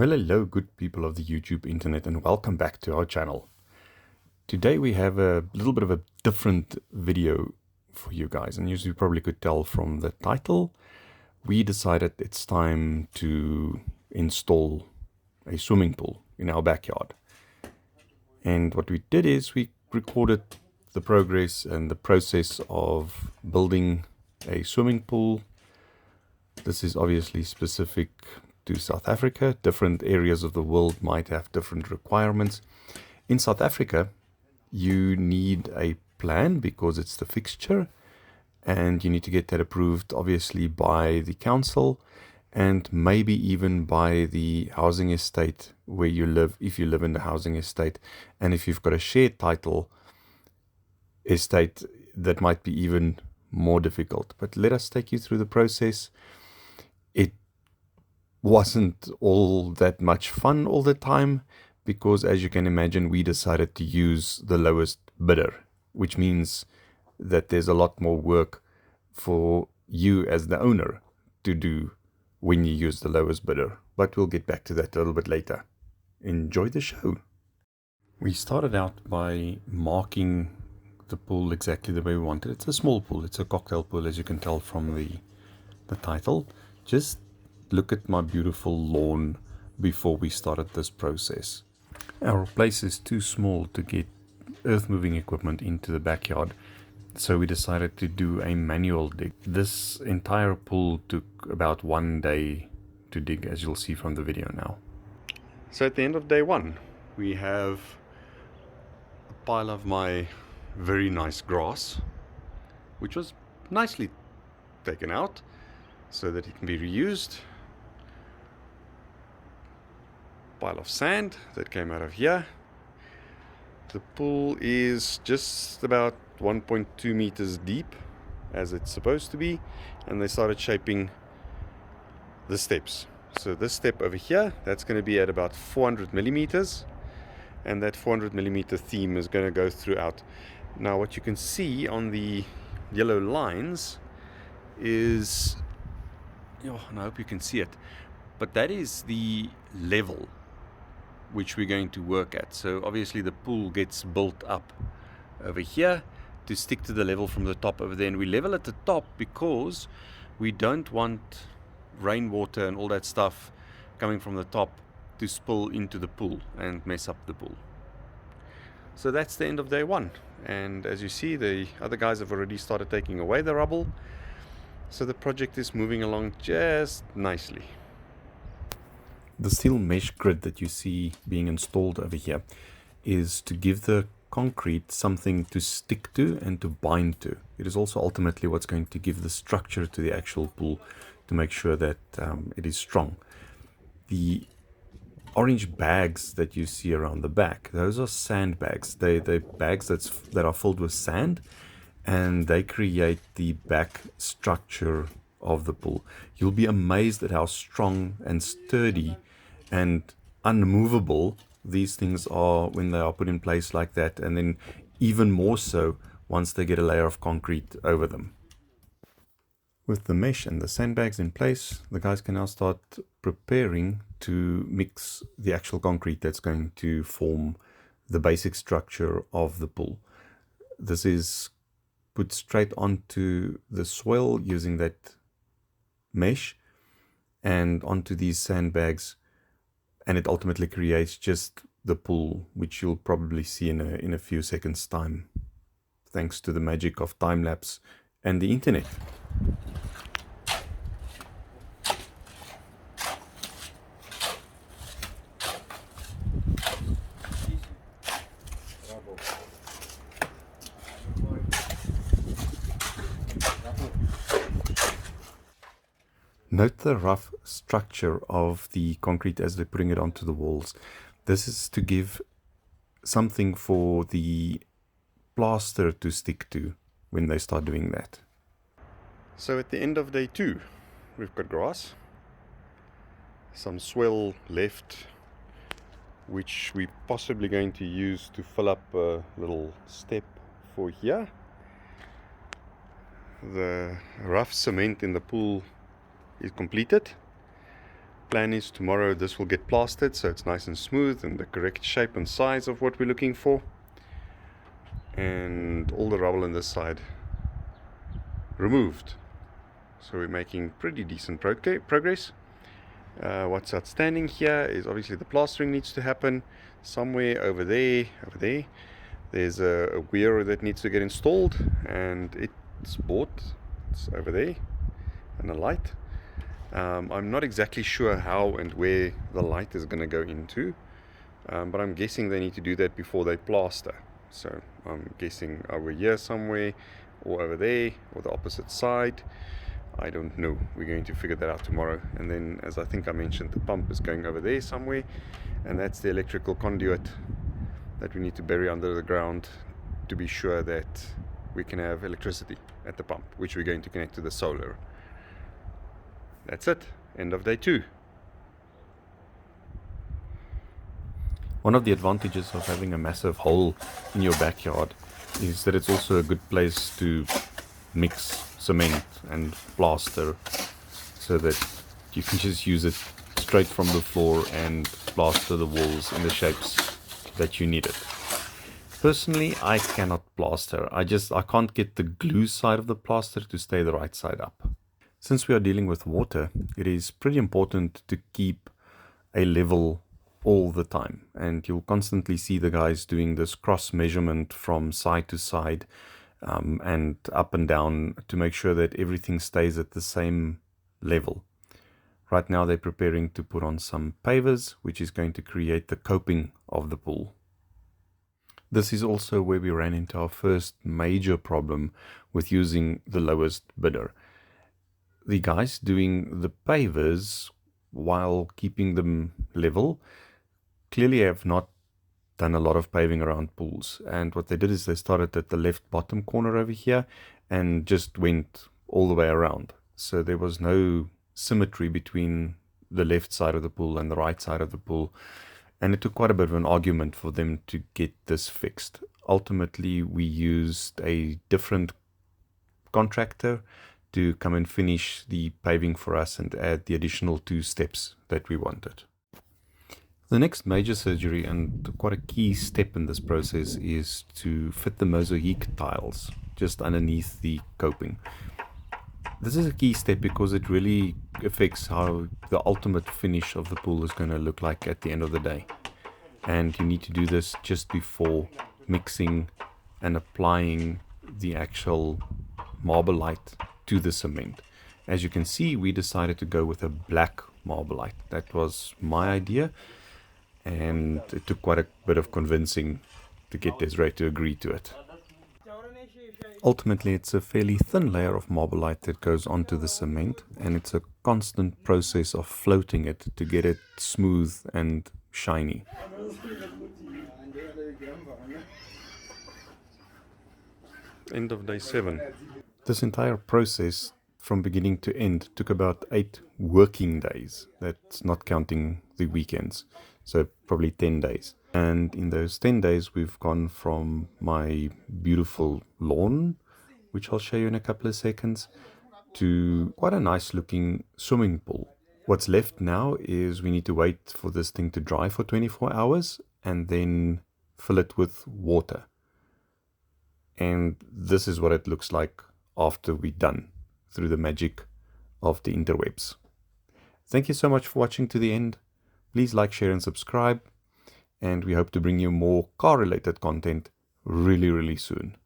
Well, hello, good people of the YouTube internet, and welcome back to our channel. Today we have a little bit of a different video for you guys, and as you probably could tell from the title, we decided it's time to install a swimming pool in our backyard. And what we did is we recorded the progress and the process of building a swimming pool. This is obviously specific to South Africa. Different areas of the world might have different requirements. In South Africa, you need a plan because it's the fixture, and you need to get that approved obviously by the council and maybe even by the housing estate where you live, if you live in the housing estate. And if you've got a shared title estate, that might be even more difficult. But let us take you through the process. It wasn't all that much fun all the time because, as you can imagine, we decided to use the lowest bidder, which means that there's a lot more work for you as the owner to do when you use the lowest bidder. But we'll get back to that a little bit later. Enjoy the show. We started out by marking the pool exactly the way we wanted. It's a small pool. It's a cocktail pool, as you can tell from the title. Just look at my beautiful lawn before we started this process. Our place is too small to get earth moving equipment into the backyard, so we decided to do a manual dig. This entire pool took about 1 day to dig, as you'll see from the video now. So at the end of day one, we have a pile of my very nice grass, which was nicely taken out so that it can be reused. Pile of sand that came out of here. The pool is just about 1.2 meters deep, as it's supposed to be, and they started shaping the steps. So this step over here, that's going to be at about 400 millimeters, and that 400 millimeter theme is going to go throughout. Now what you can see on the yellow lines is, and I hope you can see it, but that is the level which we're going to work at. So obviously the pool gets built up over here to stick to the level from the top over there, and we level at the top because we don't want rainwater and all that stuff coming from the top to spill into the pool and mess up the pool. So that's the end of day one, and as you see, the other guys have already started taking away the rubble, so the project is moving along just nicely. The steel mesh grid that you see being installed over here is to give the concrete something to stick to and to bind to. It is also ultimately what's going to give the structure to the actual pool to make sure that it is strong. The orange bags that you see around the back, those are sandbags. They're bags that are filled with sand, and they create the back structure of the pool. You'll be amazed at how strong and sturdy and unmovable these things are when they are put in place like that, and then even more so once they get a layer of concrete over them. With the mesh and the sandbags in place, the guys can now start preparing to mix the actual concrete that's going to form the basic structure of the pool. This is put straight onto the swell using that mesh and onto these sandbags, and it ultimately creates just the pool, which you'll probably see in a few seconds time, thanks to the magic of time-lapse and the internet. Note the rough structure of the concrete as they're putting it onto the walls. This is to give something for the plaster to stick to when they start doing that. So at the end of day two, we've got grass, some swell left, which we're possibly going to use to fill up a little step for here. The rough cement in the pool is completed. plan is tomorrow this will get plastered so it's nice and smooth and the correct shape and size of what we're looking for, and all the rubble on this side removed. So we're making pretty decent progress. What's outstanding here is obviously the plastering needs to happen. Somewhere over there, there's a weir that needs to get installed, and it's over there, and a light. I'm not exactly sure how and where the light is going to go into, but I'm guessing they need to do that before they plaster. So I'm guessing over here somewhere, or over there, or the opposite side. I don't know. We're going to figure that out tomorrow. And then, as I think I mentioned, the pump is going over there somewhere, and that's the electrical conduit that we need to bury under the ground to be sure that we can have electricity at the pump, which we're going to connect to the solar. That's it. End of day 2. One of the advantages of having a massive hole in your backyard is that it's also a good place to mix cement and plaster, so that you can just use it straight from the floor and plaster the walls in the shapes that you need it. Personally, I cannot plaster. I can't get the glue side of the plaster to stay the right side up. Since we are dealing with water, it is pretty important to keep a level all the time, and you'll constantly see the guys doing this cross measurement from side to side, and up and down to make sure that everything stays at the same level. Right now they're preparing to put on some pavers, which is going to create the coping of the pool. This is also where we ran into our first major problem with using the lowest bidder. The guys doing the pavers while keeping them level clearly have not done a lot of paving around pools, and what they did is they started at the left bottom corner over here and just went all the way around. So there was no symmetry between the left side of the pool and the right side of the pool, and it took quite a bit of an argument for them to get this fixed. Ultimately, we used a different contractor to come and finish the paving for us and add the additional 2 steps that we wanted. The next major surgery, and quite a key step in this process, is to fit the mosaic tiles just underneath the coping. This is a key step because it really affects how the ultimate finish of the pool is going to look like at the end of the day. And you need to do this just before mixing and applying the actual Marbolite to the cement. As you can see, we decided to go with a black Marbolite. That was my idea, and it took quite a bit of convincing to get Desiree to agree to it. Ultimately, it's a fairly thin layer of Marbolite that goes onto the cement, and it's a constant process of floating it to get it smooth and shiny. End of day 7. This entire process from beginning to end took about 8 working days. That's not counting the weekends. So probably 10 days. And in those 10 days, we've gone from my beautiful lawn, which I'll show you in a couple of seconds, to quite a nice looking swimming pool. What's left now is we need to wait for this thing to dry for 24 hours and then fill it with water. And this is what it looks like after we're done through the magic of the interwebs. Thank you so much for watching to the end. Please like, share and subscribe, and we hope to bring you more car related content really soon.